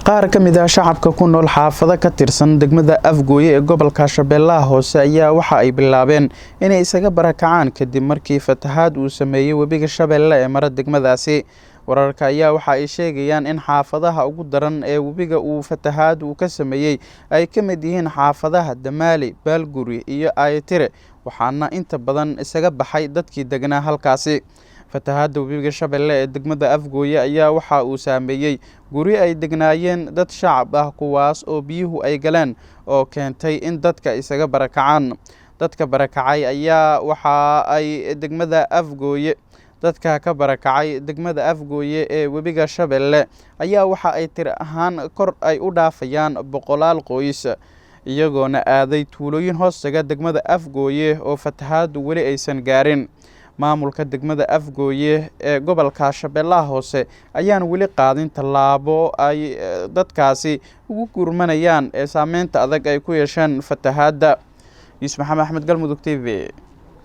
qaar ka mid ah shacabka ku nool xaafado ka tirsan degmada Afgooye ee gobolka Shabeellaha Hoose ayaa waxa ay bilaabeen inay isaga barakacaan kadib markii fatahaad uu sameeyay webiga Shabeelle ee mara degmadaasi. Wararka ayaa waxa ay sheegayaan in xaafadaha ugu daran ee webiga uu fatahaad uu ka sameeyay ay ka mid yihiin xaafadaha Damaali, Baalguri iyo Aytire, waxaana inta badan isaga baxay dadkii deganaa halkaasi. fatahaadda webiga Shabeelle ee degmada Afgooye ayaa waxa uu saameeyay guri ay degnaayeen dad shacab ah kuwaas oo biyuhu ay galeen oo keentay in dadka isaga barakacaan. Dadka barakacay ayaa waxa ay dadka ka barakacay degmada Afgooye ee webiga Shabeelle ayaa waxa ay tir ahaan kor ay u dhaafayaan boqolaal qoys, iyagoona aaday tuulooyin hoostaga degmada Afgooye oo fatahaaddu weli aysan gaarin. maamulka degmada Afgooye ee gobolka Shabeellaha Hoose ayaan weli qaadin tallaabo ay dadkaasi ugu gurmanayaan ee saameynta adag ay ku yeesheen fatahaadda. Yuusuf Maxamed Axmed, Galmudug TV.